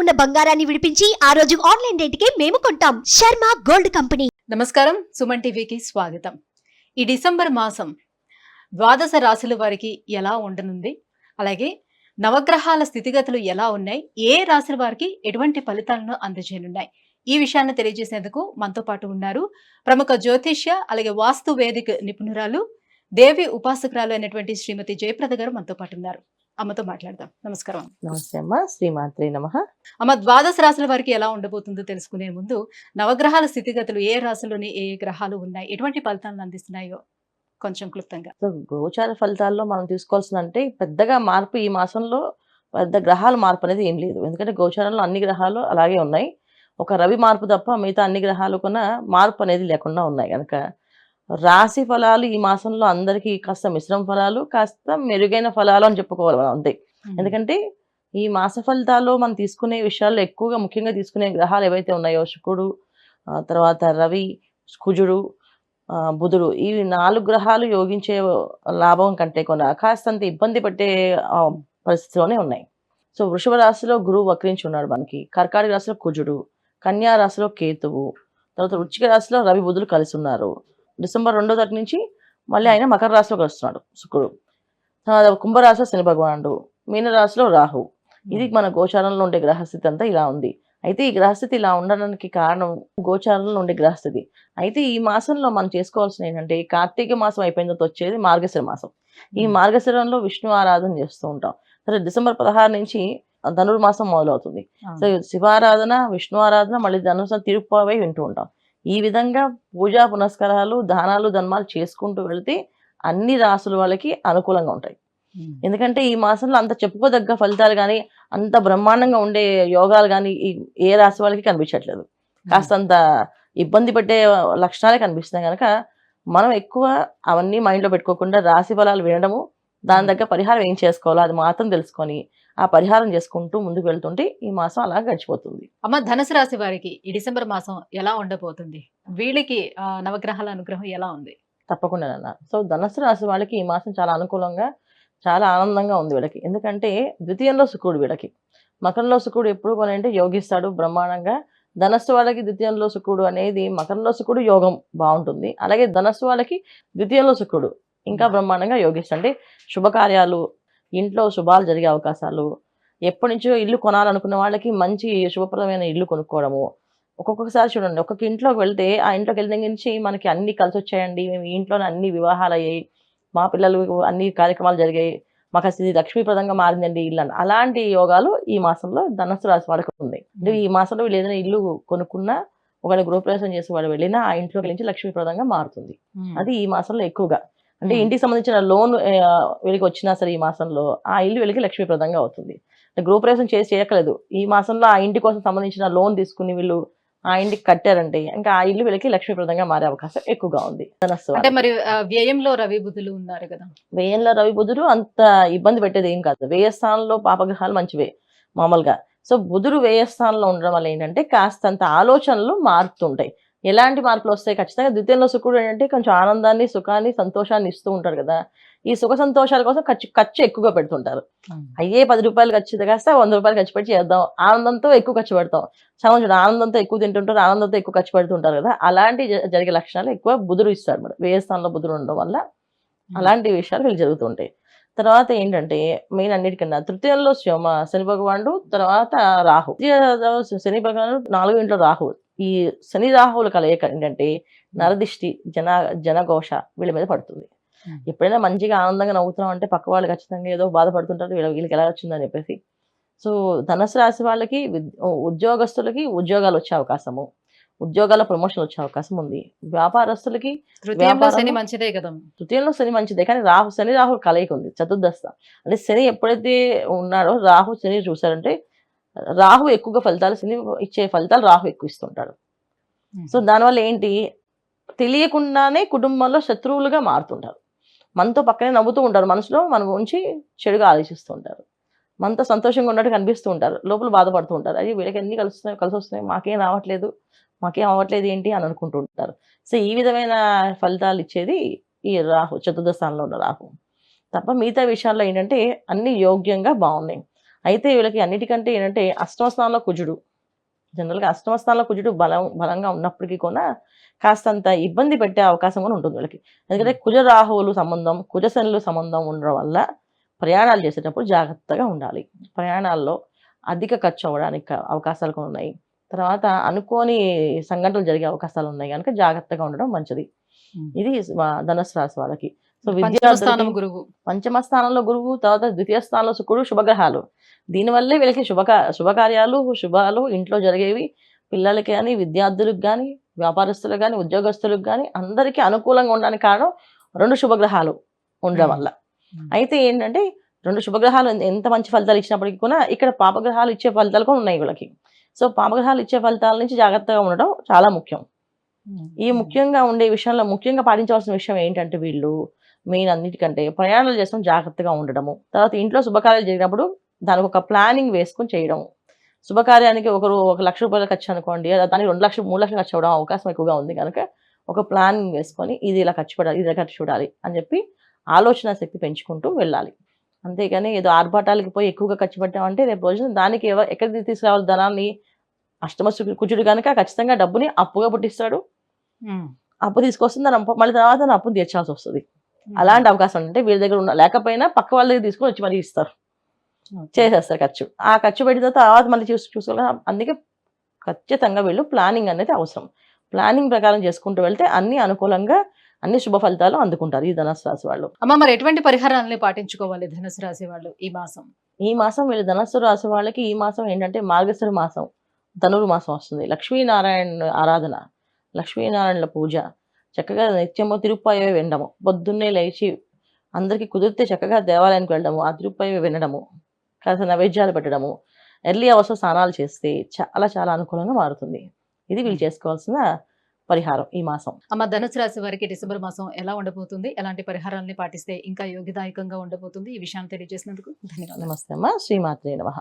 ఉన్న బంగారాన్ని విడిపించి ఆ రోజు ఆన్లైన్ రేటుకే మేము కొంటాం. Sharma gold company. నమస్కారం, సుమన్ టీవీకి స్వాగతం. ఈ డిసెంబర్ మాసం ద్వాదశ రాశుల వారికి ఎలా ఉండనుంది, అలాగే నవగ్రహాల స్థితిగతులు ఎలా ఉన్నాయి, ఏ రాశుల వారికి ఎటువంటి ఫలితాలను అందజేయనున్నాయి, ఈ విషయాన్ని తెలియజేసేందుకు మనతో పాటు ఉన్నారు ప్రముఖ జ్యోతిష్య అలాగే వాస్తు వేదిక నిపుణురాలు, దేవి ఉపాసకురాలు అయినటువంటి శ్రీమతి జయప్రద గారు మనతో పాటు ఉన్నారు. అమ్మతో మాట్లాడదాం. నమస్కారం. నమస్తే అమ్మ. శ్రీమాత్రే నమః. అమ్మ, ద్వాదశ రాశుల వారికి ఎలా ఉండబోతుందో తెలుసుకునే ముందు నవగ్రహాల స్థితిగతులు, ఏ రాశుల్లోని ఏ గ్రహాలు ఉన్నాయి, ఎటువంటి ఫలితాలను అందిస్తున్నాయో కొంచెం క్లుప్తంగా. సో గోచార ఫలితాల్లో మనం తీసుకోవాల్సిందంటే పెద్దగా మార్పు ఈ మాసంలో పెద్ద గ్రహాల మార్పు అనేది ఏం లేదు. ఎందుకంటే గోచారంలో అన్ని గ్రహాలు అలాగే ఉన్నాయి. ఒక రవి మార్పు తప్ప మిగతా అన్ని గ్రహాలు కూడా మార్పు అనేది లేకుండా ఉన్నాయి. కనుక రాశి ఫలాలు ఈ మాసంలో అందరికీ కాస్త మిశ్రమ ఫలాలు, కాస్త మెరుగైన ఫలాలు అని చెప్పుకోవాలి మనం అంతే. ఎందుకంటే ఈ మాస ఫలితాల్లో మనం తీసుకునే విషయాల్లో ఎక్కువగా ముఖ్యంగా తీసుకునే గ్రహాలు ఏవైతే ఉన్నాయో శుక్రుడు, తర్వాత రవి, కుజుడు, బుధుడు, ఈ 4 గ్రహాలు యోగించే లాభం కంటే కూడా కాస్తంత ఇబ్బంది పెట్టే పరిస్థితిలోనే ఉన్నాయి. సో వృషభ రాశిలో గురువు వక్రించి ఉన్నాడు మనకి, కర్కాటక రాశిలో కుజుడు, కన్యా రాశిలో కేతువు, తర్వాత వృశ్చిక రాశిలో రవి బుధులు కలిసి ఉన్నారు. డిసెంబర్ 2వ తారీఖు నుంచి మళ్ళీ ఆయన మకర రాశిలోకి వస్తున్నాడు శుక్రుడు. కుంభరాశిలో శని భగవానుడు, మీనరాశిలో రాహు. ఇది మన గోచారంలో ఉండే గ్రహస్థితి అంతా ఇలా ఉంది. అయితే ఈ గ్రహస్థితి ఇలా ఉండడానికి కారణం గోచారంలో ఉండే గ్రహస్థితి. అయితే ఈ మాసంలో మనం చేసుకోవాల్సిన ఏంటంటే, కార్తీక మాసం అయిపోయిన తర్వాత వచ్చేది మార్గశిర మాసం. ఈ మార్గశిరంలో విష్ణు ఆరాధన చేస్తూ ఉంటాం. సరే, డిసెంబర్ 16 నుంచి ధనుర్మాసం మొదలవుతుంది. సో శివారాధన, విష్ణు ఆరాధన, మళ్ళీ ధనుర్మాసం తిరుప్పావై వింటూ ఉంటాం. ఈ విధంగా పూజా పునస్కారాలు, దానాలు, ధర్మాలు చేసుకుంటూ వెళితే అన్ని రాసుల వాళ్ళకి అనుకూలంగా ఉంటాయి. ఎందుకంటే ఈ మాసంలో అంత చెప్పుకోదగ్గ ఫలితాలు కానీ, అంత బ్రహ్మాండంగా ఉండే యోగాలు కానీ ఏ రాశి వాళ్ళకి కనిపించట్లేదు. కాస్తంత ఇబ్బంది పెట్టే లక్షణాలే కనిపిస్తున్నాయి. కనుక మనం ఎక్కువ అవన్నీ మైండ్లో పెట్టుకోకుండా రాశి ఫలాలు వినడము, దాని దగ్గర పరిహారం ఏం చేసుకోవాలో అది మాత్రం తెలుసుకొని ఆ పరిహారం చేసుకుంటూ ముందుకు వెళ్తుంటే ఈ మాసం అలా గడిచిపోతుంది. అమ్మ, ధనుసు రాశి వారికి ఈ డిసెంబర్ మాసం ఎలా ఉండబోతుంది? వీళ్ళకి నవగ్రహాల అనుగ్రహం ఎలా ఉంది? తప్పకుండా నాన్న. సో ధనుసు రాశి వాళ్ళకి ఈ మాసం చాలా అనుకూలంగా, చాలా ఆనందంగా ఉంది వీళ్ళకి. ఎందుకంటే ద్వితీయంలో శుక్రుడు వీళ్ళకి, మకరంలో శుక్రుడు ఎప్పుడు కొనంటే యోగిస్తాడు బ్రహ్మాండంగా. ధనస్సు వాళ్ళకి ద్వితీయంలో శుక్రుడు అనేది, మకరంలో శుక్రుడు యోగం బాగుంటుంది. అలాగే ధనస్సు వాళ్ళకి ద్వితీయంలో శుక్రుడు ఇంకా బ్రహ్మాండంగా యోగిస్తాడు. అంటే శుభకార్యాలు, ఇంట్లో శుభాలు జరిగే అవకాశాలు, ఎప్పటి నుంచో ఇల్లు కొనాలనుకున్న వాళ్ళకి మంచి శుభప్రదమైన ఇల్లు కొనుక్కోవడము. ఒక్కొక్కసారి చూడండి, ఒక్కొక్క ఇంట్లోకి వెళ్తే ఆ ఇంట్లోకి వెళ్ళిన నుంచి మనకి అన్ని కలిసి వచ్చాయండి, మేము ఈ ఇంట్లోనే అన్ని వివాహాలు అయ్యాయి, మా పిల్లలు అన్ని కార్యక్రమాలు జరిగాయి, మాకు అసలు ఇది లక్ష్మీప్రదంగా మారిందండి ఇల్లు. అలాంటి యోగాలు ఈ మాసంలో ధనుసు రాశి వాళ్ళకి ఉంది. అంటే ఈ మాసంలో వీళ్ళు ఏదైనా ఇల్లు కొనుక్కున్నా, ఒకవేళ గృహప్రవేశం చేసి వాడు వెళ్ళినా ఆ ఇంట్లోకి నుంచి లక్ష్మీప్రదంగా మారుతుంది. అది ఈ మాసంలో ఎక్కువగా. అంటే ఇంటికి సంబంధించిన లోన్ వీళ్ళకి వచ్చినా సరే ఈ మాసంలో ఆ ఇల్లు వీళ్ళకి లక్ష్మీప్రదంగా అవుతుంది. గృహప్రవేశం చేసి చేయక్కలేదు, ఈ మాసంలో ఆ ఇంటి కోసం సంబంధించిన లోన్ తీసుకుని వీళ్ళు ఆ ఇంటికి కట్టారంటే ఇంకా ఆ ఇల్లు వీళ్ళకి లక్ష్మీప్రదంగా మారే అవకాశం ఎక్కువగా ఉంది. అంటే మరి వ్యయంలో రవి బుధులు ఉన్నారు కదా, వ్యయంలో రవి బుధుడు అంత ఇబ్బంది పెట్టేది ఏం కాదు. వ్యయ స్థానంలో పాపగ్రహాలు మంచివే మామూలుగా. సో బుధుడు వ్యయ స్థానంలో ఉండడం వల్ల ఏంటంటే కాస్తంత ఆలోచనలు మారుతుంటాయి. ఎలాంటి మార్పులు వస్తాయి? ఖచ్చితంగా ద్వితీయంలో శుక్రుడు ఏంటంటే కొంచెం ఆనందాన్ని, సుఖాన్ని, సంతోషాన్ని ఇస్తూ ఉంటాడు కదా. ఈ సుఖ సంతోషాల కోసం ఖర్చు ఎక్కువగా పెడుతుంటారు. అయ్యే 10 రూపాయలు ఖర్చు కాస్త 100 రూపాయలు ఖర్చు పెట్టి చేద్దాం, ఆనందంతో ఎక్కువ ఖర్చు పెడతాం. చాలా చూడండి, ఆనందంతో ఎక్కువ తింటుంటారు, ఆనందంతో ఎక్కువ ఖర్చు పెడుతుంటారు కదా. అలాంటి జరిగే లక్షణాలు ఎక్కువ బుధుడు ఇస్తాడు మరి, వ్యయ స్థానంలో బుధుడు ఉండడం వల్ల అలాంటి విషయాలు వీళ్ళు జరుగుతుంటాయి. తర్వాత ఏంటంటే మెయిన్ అన్నిటికన్నా తృతీయంలో శని భగవానుడు, తర్వాత రాహు. శని భగవానుడు 4వ ఇంట్లో రాహు. ఈ శని రాహువుల కలయిక ఏంటంటే నరదిష్టి, జనఘోష వీళ్ళ మీద పడుతుంది. ఎప్పుడైనా మంచిగా ఆనందంగా నవ్వుతున్నాం అంటే పక్క వాళ్ళు ఖచ్చితంగా ఏదో బాధపడుతుంటారు, వీళ్ళకి ఎలా వచ్చిందని చెప్పేసి. సో ధనుసు రాశి వాళ్ళకి, ఉద్యోగస్తులకి ఉద్యోగాలు వచ్చే అవకాశము, ఉద్యోగాల ప్రమోషన్ వచ్చే అవకాశం ఉంది. వ్యాపారస్తులకి శని మంచిదే కదా. తృతీయంలో శని మంచిదే, కానీ శని రాహు కలయిక ఉంది చతుర్దశ. అంటే శని ఎప్పుడైతే ఉన్నాడో రాహు శని చూసారంటే రాహు ఎక్కువగా ఫలితాలు, శని ఇచ్చే ఫలితాలు రాహు ఎక్కువ ఇస్తుంటాడు. సో దానివల్ల ఏంటి, తెలియకుండానే కుటుంబంలో శత్రువులుగా మారుతుంటారు. మనతో పక్కనే నవ్వుతూ ఉంటారు, మనసులో మన గురించి చెడుగా ఆలోచిస్తూ ఉంటారు. మనతో సంతోషంగా ఉన్నట్టు కనిపిస్తూ ఉంటారు, లోపల బాధపడుతూ ఉంటారు. అయ్యి వీళ్ళకి ఎన్ని కలిసి వస్తున్నాయి, మాకేం రావట్లేదు, మాకేం అవ్వట్లేదు ఏంటి అని అనుకుంటూ ఉంటారు. సో ఈ విధమైన ఫలితాలు ఇచ్చేది ఈ రాహు, చతుర్థ స్థానంలో ఉన్న రాహు. తప్ప మిగతా విషయాల్లో ఏంటంటే అన్ని యోగ్యంగా బాగున్నాయి. అయితే వీళ్ళకి అన్నిటికంటే ఏంటంటే అష్టమ స్థానంలో కుజుడు. జనరల్గా అష్టమ స్థానంలో కుజుడు బలంగా ఉన్నప్పటికీ కూడా కాస్తంత ఇబ్బంది పెట్టే అవకాశం కూడా ఉంటుంది వీళ్ళకి. ఎందుకంటే కుజ రాహువులు సంబంధం, కుజ శనులు సంబంధం ఉండడం వల్ల ప్రయాణాలు చేసేటప్పుడు జాగ్రత్తగా ఉండాలి. ప్రయాణాల్లో అధిక ఖర్చు అవ్వడానికి అవకాశాలు కూడా ఉన్నాయి. తర్వాత అనుకోని సంఘటనలు జరిగే అవకాశాలు ఉన్నాయి కనుక జాగ్రత్తగా ఉండడం మంచిది. ఇది ధనుసు రాశి వాళ్ళకి. సో పంచమ స్థానం విద్యార్థులకి గురువు. పంచమ స్థానంలో గురువు, తర్వాత ద్వితీయ స్థానంలో శుక్రుడు, శుభగ్రహాలు. దీనివల్లే వీళ్ళకి శుభకార్యాలు, శుభాలు ఇంట్లో జరిగేవి. పిల్లలకి కానీ, విద్యార్థులకు కానీ, వ్యాపారస్తులకు కానీ, ఉద్యోగస్తులకు కానీ అందరికీ అనుకూలంగా ఉండడానికి కారణం 2 శుభగ్రహాలు ఉండడం వల్ల. అయితే ఏంటంటే 2 శుభగ్రహాలు ఎంత మంచి ఫలితాలు ఇచ్చినప్పటికీ కూడా ఇక్కడ పాపగ్రహాలు ఇచ్చే ఫలితాలు కూడా ఉన్నాయి వీళ్ళకి. సో పాపగ్రహాలు ఇచ్చే ఫలితాల నుంచి జాగ్రత్తగా ఉండడం చాలా ముఖ్యం. ఈ ముఖ్యంగా ఉండే విషయంలో ముఖ్యంగా పాటించవలసిన విషయం ఏంటంటే వీళ్ళు మెయిన్ అన్నిటికంటే ప్రయాణాలు చేస్తాం జాగ్రత్తగా ఉండడము. తర్వాత ఇంట్లో శుభకార్యాలు జరిగినప్పుడు దానికి ఒక ప్లానింగ్ వేసుకొని చేయడం. శుభకార్యానికి ఒకరు 1 లక్ష రూపాయలు ఖర్చు అనుకోండి, దానికి 2 లక్షలు 3 లక్షలు ఖర్చు అవ్వడం అవకాశం ఎక్కువగా ఉంది కనుక ఒక ప్లానింగ్ వేసుకొని ఇది ఇలా ఖర్చు పడాలి, ఇది ఇలా ఖర్చు చూడాలి అని చెప్పి ఆలోచన శక్తి పెంచుకుంటూ వెళ్ళాలి. అంతేగాని ఏదో ఆర్భాటాలకి పోయి ఎక్కువగా ఖర్చు పెట్టామంటే రేపు రోజున దానికి ఎక్కడికి తీసుకురావాలి ధనాన్ని. అష్టమ కుజుడు కనుక ఖచ్చితంగా డబ్బుని అప్పుగా పుట్టిస్తాడు. అప్పు తీసుకొస్తుంది, మళ్ళీ తర్వాత అప్పును తీర్చాల్సి వస్తుంది. అలాంటి అవకాశం అంటే వీళ్ళ దగ్గర లేకపోయినా పక్క వాళ్ళ దగ్గర తీసుకొని వచ్చి మళ్ళీ ఇస్తారు, చేసేస్తారు ఖర్చు. ఆ ఖర్చు పెట్టిన తర్వాత మళ్ళీ చూసుకోవాలి. అందుకే ఖచ్చితంగా వీళ్ళు ప్లానింగ్ అనేది అవసరం. ప్లానింగ్ ప్రకారం చేసుకుంటూ వెళ్తే అన్ని అనుకూలంగా అన్ని శుభ ఫలితాలు అందుకుంటారు ఈ ధనుసు రాశి వాళ్ళు. అమ్మ, మరి ఎటువంటి పరిహారాలని పాటించుకోవాలి ధనుసు రాశి వాళ్ళు ఈ మాసం? ఈ మాసం వీళ్ళు ధనుసు రాశి వాళ్ళకి ఈ మాసం ఏంటంటే మార్గశిర మాసం, ధనుర్మాసం వస్తుంది. లక్ష్మీనారాయణ ఆరాధన, లక్ష్మీనారాయణల పూజ, చక్కగా నిత్యము తిరుప్పాయ వినడము, పొద్దున్నే లేచి అందరికీ కుదిరితే చక్కగా దేవాలయానికి వెళ్ళడము, ఆ తిరుప్పాయ వినడము, కాస్త నైవేద్యాలు పెట్టడము, ఎర్లీ అవర్స్లో స్నానాలు చేస్తే చాలా చాలా అనుకూలంగా మారుతుంది. ఇది వీళ్ళు చేసుకోవాల్సిన పరిహారం ఈ మాసం. అమ్మ, ధనుసు రాశి వారికి డిసెంబర్ మాసం ఎలా ఉండబోతుంది, ఎలాంటి పరిహారాలని పాటిస్తే ఇంకా యోగిదాయకంగా ఉండబోతుంది, ఈ విషయాన్ని తెలియజేసినందుకు ధన్యవాదాలు. నమస్తే అమ్మ. శ్రీమాత్రే నమః.